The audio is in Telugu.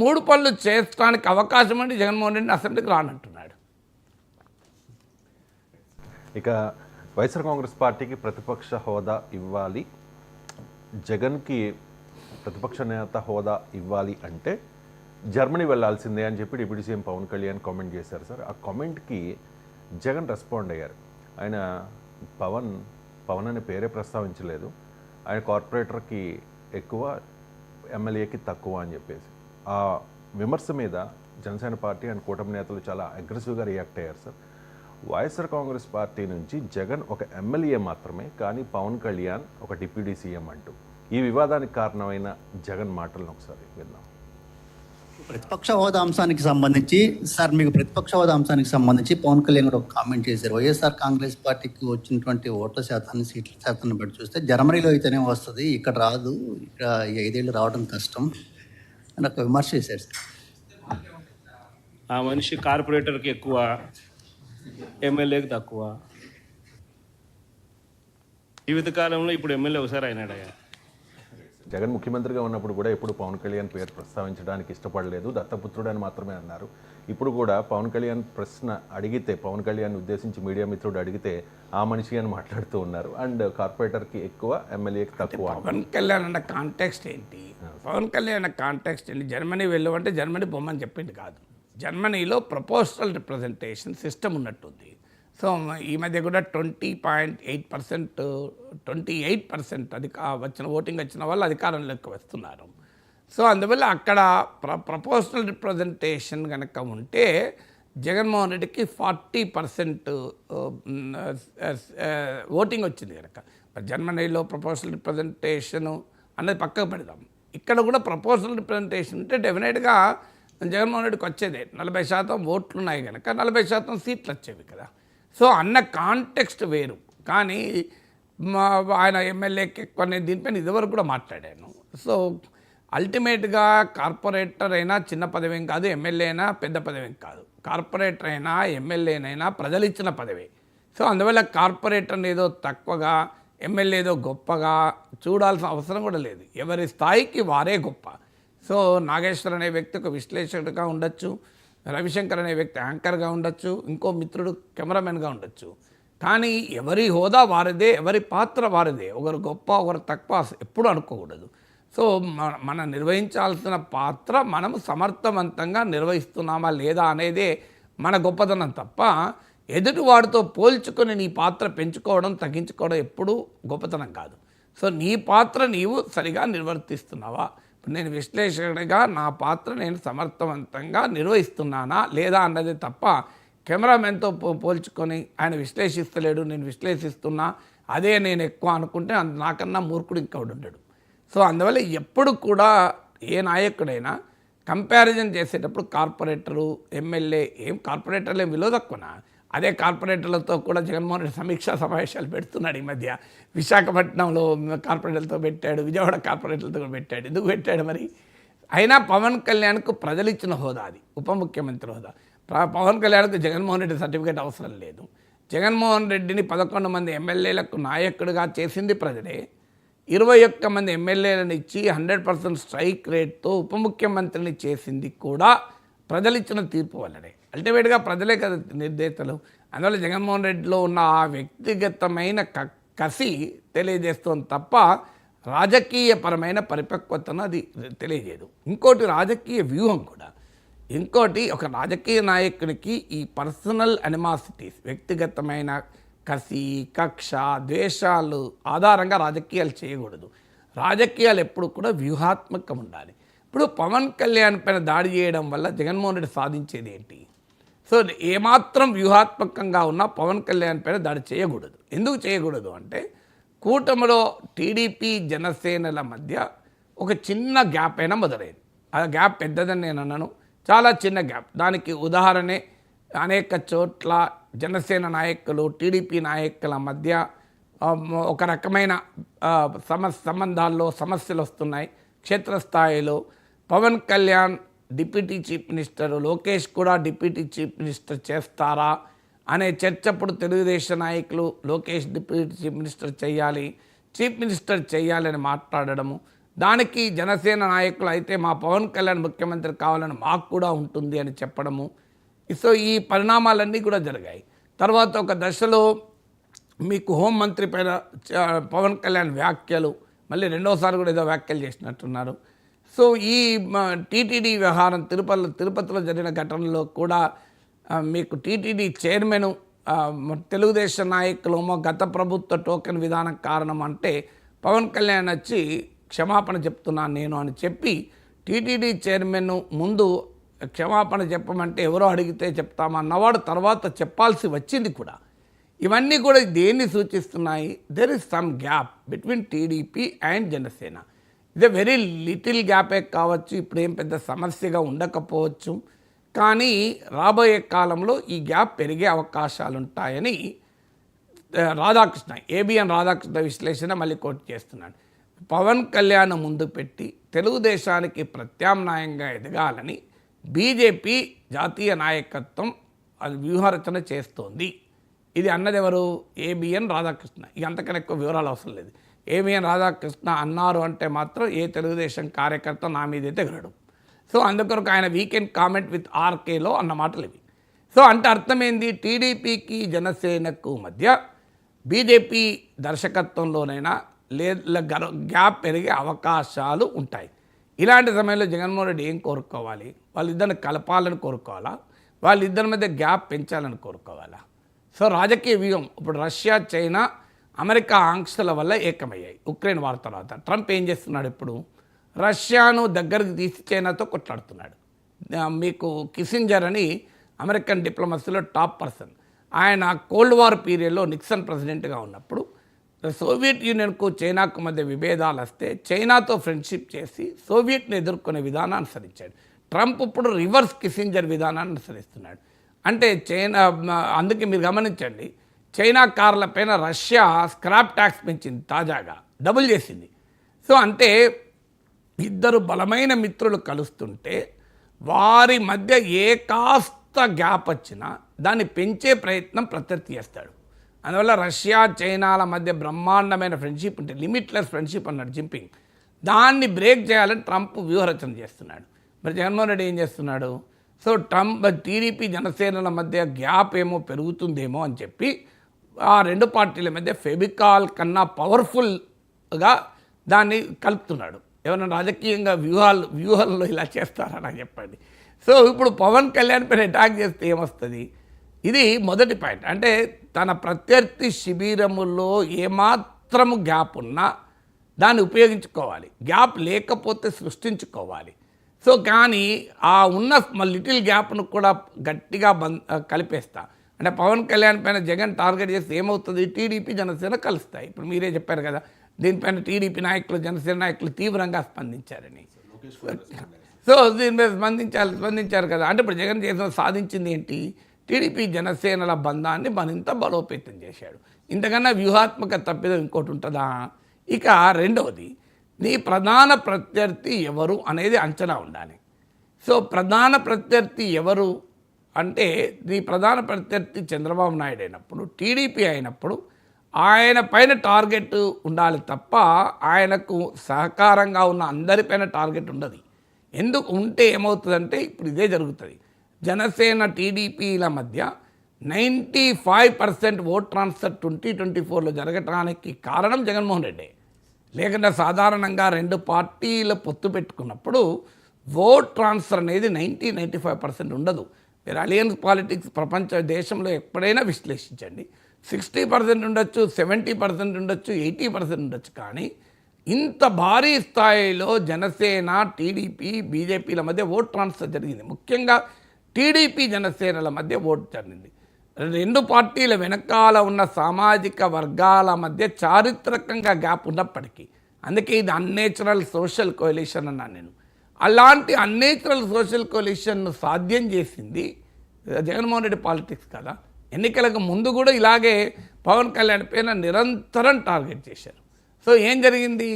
3 పనులు చేయడానికి అవకాశం అంటే జగన్మోహన్ రెడ్డిని అసెంబ్లీకి రానంటున్నాడు. ఇక వైఎస్ఆర్ కాంగ్రెస్ పార్టీకి ప్రతిపక్ష హోదా ఇవ్వాలి, జగన్కి ప్రతిపక్ష నేత హోదా ఇవ్వాలి అంటే జర్మనీ వెళ్ళాల్సిందే అని చెప్పి deputy CM Pavan Kalyan comment చేశారు సార్. ఆ కామెంట్కి జగన్ రెస్పాండ్ అయ్యారు. ఆయన పవన్ అనే పేరే ప్రస్తావించలేదు. ఆయన కార్పొరేటర్కి ఎక్కువ, ఎమ్మెల్యేకి తక్కువ అని చెప్పేసి ఆ విమర్శ మీద జనసేన పార్టీ అండ్ కూటమి నేతలు చాలా అగ్రెసివ్గా రియాక్ట్ అయ్యారు సార్. వైఎస్ఆర్ కాంగ్రెస్ పార్టీ నుంచి జగన్ ఒక ఎమ్మెల్యే మాత్రమే, కానీ పవన్ కళ్యాణ్ ఒక డిప్యూటీ సీఎం అంటూ ఈ వివాదానికి కారణమైన జగన్ మాటలను ఒకసారి విన్నాం. ప్రతిపక్ష హోదా అంశానికి సంబంధించి సార్, మీకు ప్రతిపక్ష హోదా అంశానికి సంబంధించి పవన్ కళ్యాణ్ కూడా ఒక కామెంట్ చేశారు. వైఎస్ఆర్ కాంగ్రెస్ పార్టీకి వచ్చినటువంటి ఓట్ల శాతాన్ని, సీట్ల శాతాన్ని బట్టి చూస్తే జర్మనీలో అయితేనే వస్తుంది, ఇక్కడ రాదు, ఇక్కడ 5 ఏళ్ళు రావడం కష్టం అని ఒక విమర్శ చేశారు సార్. ఆ మనిషి కార్పొరేటర్కి ఎక్కువ, ఎమ్మెల్యేకి తక్కువ. జీవితకాలంలో ఇప్పుడు ఎమ్మెల్యే ఒకసారి అయినాడయ్యా. జగన్ ముఖ్యమంత్రిగా ఉన్నప్పుడు కూడా ఎప్పుడు పవన్ కళ్యాణ్ పేరు ప్రస్తావించడానికి ఇష్టపడలేదు, దత్తపుత్రుడు అని మాత్రమే అన్నారు. ఇప్పుడు కూడా పవన్ కళ్యాణ్ ప్రశ్న అడిగితే, పవన్ కళ్యాణ్ ఉద్దేశించి మీడియా మిత్రుడు అడిగితే ఆ మనిషి అని మాట్లాడుతూ ఉన్నారు. అండ్ కార్పొరేటర్కి ఎక్కువ, ఎమ్మెల్యేకి తక్కువ. పవన్ కళ్యాణ్ అన్న కాంటెక్స్ట్ ఏంటి? పవన్ కళ్యాణ్ అన్న కాంటెక్స్ట్ ఏంటి? జర్మనీ వెళ్ళమంటే జర్మనీ పొమ్మని చెప్పింది కాదు. జర్మనీలో ప్రపోజల్ రిప్రజెంటేషన్ సిస్టమ్ ఉన్నట్టుంది. సో ఈ మధ్య కూడా 20.8%, 28% అది ఓటింగ్ వచ్చిన వాళ్ళు అధికారంలోకి వస్తున్నారు. సో అందువల్ల అక్కడ ప్రపోజల్ రిప్రజెంటేషన్ కనుక ఉంటే జగన్మోహన్ రెడ్డికి 40% ఓటింగ్ వచ్చింది కనుక. జర్మనీలో ప్రపోజల్ రిప్రజెంటేషను అన్నది పక్కకు పెడదాం. ఇక్కడ కూడా ప్రపోజల్ రిప్రజెంటేషన్ ఉంటే డెఫినెట్గా జగన్మోహన్ రెడ్డికి వచ్చేదే. 40% ఓట్లు ఉన్నాయి కనుక 40% సీట్లు వచ్చేవి కదా. సో అన్న కాంటెక్స్ట్ వేరు. కానీ ఆయన ఎమ్మెల్యేకి ఎక్కువ, నేను దీనిపైన ఇదివరకు కూడా మాట్లాడాను. సో అల్టిమేట్గా కార్పొరేటర్ అయినా చిన్న పదవేం కాదు, ఎమ్మెల్యే అయినా పెద్ద పదవేం కాదు. కార్పొరేటర్ అయినా ఎమ్మెల్యేనైనా ప్రజలు ఇచ్చిన పదవే. సో అందువల్ల కార్పొరేటర్ని ఏదో తక్కువగా, ఎమ్మెల్యే ఏదో గొప్పగా చూడాల్సిన అవసరం కూడా లేదు. ఎవరి స్థాయికి వారే గొప్ప. సో నాగేశ్వర్ అనే వ్యక్తి ఒక విశ్లేషకుడిగా ఉండొచ్చు, రవిశంకర్ అనే వ్యక్తి యాంకర్గా ఉండొచ్చు, ఇంకో మిత్రుడు కెమెరామెన్గా ఉండొచ్చు. కానీ ఎవరి హోదా వారిదే, ఎవరి పాత్ర వారిదే. ఒకరు గొప్ప, ఒకరు తక్కువ ఎప్పుడు అనుకోకూడదు. సో మనం నిర్వహించాల్సిన పాత్ర మనము సమర్థవంతంగా నిర్వహిస్తున్నామా లేదా అనేదే మన గొప్పతనం తప్ప ఎదుటి వాడితో పోల్చుకొని నీ పాత్ర పెంచుకోవడం, తగ్గించుకోవడం ఎప్పుడూ గొప్పతనం కాదు. సో నీ పాత్ర నీవు సరిగా నిర్వర్తిస్తున్నావా? నేను విశ్లేషకుడిగా నా పాత్ర నేను సమర్థవంతంగా నిర్వహిస్తున్నానా లేదా అన్నది తప్ప కెమెరామెన్తో పోల్చుకొని ఆయన విశ్లేషిస్తలేడు, నేను విశ్లేషిస్తున్నా, అదే నేను ఎక్కువ అనుకుంటే నాకన్నా మూర్ఖుడు ఇంకొకడు ఉండడు. సో అందువల్ల ఎప్పుడు కూడా ఏ నాయకుడైనా కంపారిజన్ చేసేటప్పుడు కార్పొరేటరు, ఎమ్మెల్యే, కార్పొరేటర్లు ఏం విలువ తక్కువనా? అదే కార్పొరేటర్లతో కూడా జగన్మోహన్ రెడ్డి సమీక్షా సమావేశాలు పెడుతున్నాడు. ఈ మధ్య విశాఖపట్నంలో కార్పొరేటర్లతో పెట్టాడు, విజయవాడ కార్పొరేటర్లతో కూడా పెట్టాడు. ఎందుకు పెట్టాడు మరి? అయినా పవన్ కళ్యాణ్కు ప్రజలు ఇచ్చిన హోదా అది, ఉప ముఖ్యమంత్రి హోదా. పవన్ కళ్యాణ్కు జగన్మోహన్ రెడ్డి సర్టిఫికేట్ అవసరం లేదు. జగన్మోహన్ రెడ్డిని 11 మంది ఎమ్మెల్యేలకు నాయకుడిగా చేసింది ప్రజలే. 21 మంది ఎమ్మెల్యేలను ఇచ్చి 100% స్ట్రైక్ రేట్తో ఉప ముఖ్యమంత్రిని చేసింది కూడా ప్రజలు ఇచ్చిన తీర్పు వల్లనే. అల్టిమేట్గా ప్రజలే కదా నిర్దేశలు. అందువల్ల జగన్మోహన్ రెడ్డిలో ఉన్న ఆ వ్యక్తిగతమైన కసి తెలియజేస్తుంది తప్ప రాజకీయపరమైన పరిపక్వతను అది తెలియజేయదు. ఇంకోటి రాజకీయ వ్యూహం కూడా. ఇంకోటి, ఒక రాజకీయ నాయకునికి ఈ పర్సనల్ అనిమాసిటీస్, వ్యక్తిగతమైన కసి, కక్ష, ద్వేషాలు ఆధారంగా రాజకీయాలు చేయకూడదు. రాజకీయాలు ఎప్పుడు కూడా వ్యూహాత్మకం ఉండాలి. ఇప్పుడు పవన్ కళ్యాణ్ పైన దాడి చేయడం వల్ల జగన్మోహన్ రెడ్డి సాధించేది ఏంటి? సో ఏమాత్రం వ్యూహాత్మకంగా ఉన్నా పవన్ కళ్యాణ్ పైన దాడి చేయకూడదు. ఎందుకు చేయకూడదు అంటే, కూటమిలో టీడీపీ జనసేనల మధ్య ఒక చిన్న గ్యాప్ అయినా మొదలైంది. ఆ గ్యాప్ పెద్దదని నేను అన్నాను, చాలా చిన్న గ్యాప్. దానికి ఉదాహరణే అనేక చోట్ల జనసేన నాయకులు, టీడీపీ నాయకుల మధ్య ఒక రకమైన సంబంధాల్లో సమస్యలు వస్తున్నాయి. క్షేత్రస్థాయిలో Pavan Kalyan deputy chief minister, Lokesh కూడా డిప్యూటీ చీఫ్ మినిస్టర్ చేస్తారా అనే చర్చ అప్పుడు తెలుగుదేశం నాయకులు లోకేష్ డిప్యూటీ చీఫ్ మినిస్టర్ చేయాలి, చీఫ్ మినిస్టర్ చేయాలని మాట్లాడడము. దానికి జనసేన నాయకులు అయితే మా పవన్ కళ్యాణ్ ముఖ్యమంత్రి కావాలని మాకు కూడా ఉంటుంది అని చెప్పడము. సో ఈ పరిణామాలన్నీ కూడా జరిగాయి. తర్వాత ఒక దశలో మీకు హోంమంత్రి పైన పవన్ కళ్యాణ్ వ్యాఖ్యలు, మళ్ళీ రెండోసారి కూడా ఏదో వ్యాఖ్యలు చేసినట్టున్నారు. సో ఈ టీటీడీ వ్యవహారం తిరుపతిలో జరిగిన ఘటనలో కూడా మీకు టీటీడీ చైర్మన్ తెలుగుదేశం నాయకులేమో గత ప్రభుత్వ టోకెన్ విధానం కారణం అంటే పవన్ కళ్యాణ్ వచ్చి క్షమాపణ చెప్తున్నాను నేను అని చెప్పి టీటీడీ చైర్మన్ ముందు క్షమాపణ చెప్పమంటే ఎవరో అడిగితే చెప్తామన్నవాడు తర్వాత చెప్పాల్సి వచ్చింది కూడా. ఇవన్నీ కూడా దేన్ని సూచిస్తున్నాయి? There is some gap between TDP and Janasena. ఇదే వెరీ లిటిల్ గ్యాపే కావచ్చు, ఇప్పుడు ఏం పెద్ద సమస్యగా ఉండకపోవచ్చు, కానీ రాబోయే కాలంలో ఈ గ్యాప్ పెరిగే అవకాశాలు ఉంటాయని రాధాకృష్ణ, ఏబిఎన్ రాధాకృష్ణ విశ్లేషణ మళ్ళీ కోట్ చేస్తున్నాడు. పవన్ కళ్యాణ్ ముందు పెట్టి తెలుగుదేశానికి ప్రత్యామ్నాయంగా ఎదగాలని బీజేపీ జాతీయ నాయకత్వం అది వ్యూహరచన చేస్తోంది. ఇది అన్నది ఎవరు? ఏబిఎన్ రాధాకృష్ణ. ఇక అంతకన్నా ఎక్కువ వివరాలు అవసరం లేదు. ఏబిఎన్ రాధాకృష్ణ అన్నారు అంటే మాత్రం ఏ తెలుగుదేశం కార్యకర్త నా మీదైతే ఎగరడు. సో అందుకొరకు ఆయన వీకెండ్ కామెంట్ విత్ ఆర్కేలో అన్న మాటలు ఇవి. సో అంటే అర్థమైంది, టీడీపీకి జనసేనకు మధ్య బీజేపీ దర్శకత్వంలోనైనా గ్యాప్ పెరిగే అవకాశాలు ఉంటాయి. ఇలాంటి సమయంలో జగన్మోహన్ రెడ్డి ఏం కోరుకోవాలి? వాళ్ళిద్దరిని కలపాలని కోరుకోవాలా? వాళ్ళిద్దరి మధ్య గ్యాప్ పెంచాలని కోరుకోవాలా? సో రాజకీయ వ్యూహం ఇప్పుడు రష్యా, చైనా, అమెరికా ఆంక్షల వల్ల ఏకమయ్యాయి ఉక్రెయిన్ వార్ తర్వాత. ట్రంప్ ఏం చేస్తున్నాడు? ఇప్పుడు రష్యాను దగ్గరికి తీసి చైనాతో కొట్లాడుతున్నాడు. మీకు కిసింజర్ అని అమెరికన్ డిప్లొమసీలో టాప్ పర్సన్, ఆయన కోల్డ్ వార్ పీరియడ్లో నిక్సన్ ప్రెసిడెంట్గా ఉన్నప్పుడు సోవియట్ యూనియన్కు చైనాకు మధ్య విభేదాలు వస్తే చైనాతో ఫ్రెండ్షిప్ చేసి సోవియట్ని ఎదుర్కొనే విధానాన్ని అనుసరించాడు. ట్రంప్ ఇప్పుడు రివర్స్ కిసింజర్ విధానాన్ని అనుసరిస్తున్నాడు. అంటే చైనా, అందుకే మీరు గమనించండి, చైనా కార్లపైన రష్యా స్క్రాప్ ట్యాక్స్ పెంచింది, తాజాగా డబుల్ చేసింది. సో అంటే ఇద్దరు బలమైన మిత్రులు కలుస్తుంటే వారి మధ్య ఏ కాస్త గ్యాప్ వచ్చినా దాన్ని పెంచే ప్రయత్నం ప్రత్యర్థి చేస్తాడు. అందువల్ల రష్యా, చైనాల మధ్య బ్రహ్మాండమైన ఫ్రెండ్షిప్ ఉంటే, లిమిట్లెస్ ఫ్రెండ్షిప్ అన్నాడు జింపింగ్, దాన్ని బ్రేక్ చేయాలని ట్రంప్ వ్యూహరచన చేస్తున్నాడు. మరి జగన్మోహన్ రెడ్డి ఏం చేస్తున్నాడు? సో ట్రంప్ టీడీపీ జనసేనల మధ్య గ్యాప్ ఏమో పెరుగుతుందేమో అని చెప్పి ఆ రెండు పార్టీల మధ్య ఫెవికాల్ కన్నా పవర్ఫుల్గా దాన్ని కలుపుతున్నాడు. ఏమన్నా రాజకీయంగా వ్యూహాల్లో ఇలా చేస్తారా నాకు చెప్పండి. సో ఇప్పుడు పవన్ కళ్యాణ్ పైన అటాక్ చేస్తే ఏమొస్తుంది? ఇది మొదటి పాయింట్. అంటే తన ప్రత్యర్థి శిబిరములో ఏమాత్రము గ్యాప్ ఉన్నా దాన్ని ఉపయోగించుకోవాలి, గ్యాప్ లేకపోతే సృష్టించుకోవాలి. సో కానీ ఆ ఉన్న లిటిల్ గ్యాప్ను కూడా గట్టిగా కలిపేస్తా అంటే పవన్ కళ్యాణ్ పైన జగన్ టార్గెట్ చేస్తే ఏమవుతుంది? టీడీపీ జనసేన కలుస్తాయి. ఇప్పుడు మీరే చెప్పారు కదా, దీనిపైన టీడీపీ నాయకులు, జనసేన నాయకులు తీవ్రంగా స్పందించారని. సో దీని మీద స్పందించారు కదా. అంటే ఇప్పుడు జగన్ చేసిన సాధించింది ఏంటి? టీడీపీ జనసేనల బంధాన్ని మరింత బలోపేతం చేశాడు. ఇంతకన్నా వ్యూహాత్మక తప్పిదం ఇంకోటి ఉంటుందా? ఇక రెండవది, నీ ప్రధాన ప్రత్యర్థి ఎవరు అనేది అంచనా ఉండాలి. సో ప్రధాన ప్రత్యర్థి ఎవరు అంటే, నీ ప్రధాన ప్రత్యర్థి చంద్రబాబు నాయుడు అయినప్పుడు, టీడీపీ అయినప్పుడు ఆయన పైన టార్గెట్ ఉండాలి తప్ప ఆయనకు సహకారంగా ఉన్న అందరిపైన టార్గెట్ ఉండదు. ఎందుకు ఉంటే ఏమవుతుందంటే ఇప్పుడు ఇదే జరుగుతుంది. జనసేన టీడీపీల మధ్య 95% ఓట్ ట్రాన్స్ఫర్ 2024లో జరగటానికి కారణం జగన్మోహన్ రెడ్డి. లేకుండా సాధారణంగా రెండు పార్టీల పొత్తు పెట్టుకున్నప్పుడు ఓట్ ట్రాన్స్ఫర్ అనేది 90-95% ఉండదు. మీరు అలియన్స్ పాలిటిక్స్ ప్రపంచ దేశంలో ఎప్పుడైనా విశ్లేషించండి, 60% ఉండొచ్చు, 70% ఉండొచ్చు, 80% ఉండొచ్చు. కానీ ఇంత భారీ స్థాయిలో జనసేన, టీడీపీ, బీజేపీల మధ్య ఓట్ ట్రాన్స్ఫర్ జరిగింది. ముఖ్యంగా టీడీపీ జనసేనల మధ్య ఓటు జరిగింది. రెండు పార్టీల వెనకాల ఉన్న సామాజిక వర్గాల మధ్య చారిత్రకంగా గ్యాప్ ఉన్నప్పటికీ, అందుకే ఇది అన్నేచురల్ సోషల్ కోalition అన్నాను నేను. అలాంటి అన్నేచురల్ సోషల్ కోalitionను సాధ్యం చేసింది జగన్మోహన్ రెడ్డి పాలిటిక్స్ కదా. ఎన్నికలకు ముందు కూడా ఇలాగే పవన్ కళ్యాణ్ పైన నిరంతరం టార్గెట్ చేశారు. సో ఏం జరిగింది?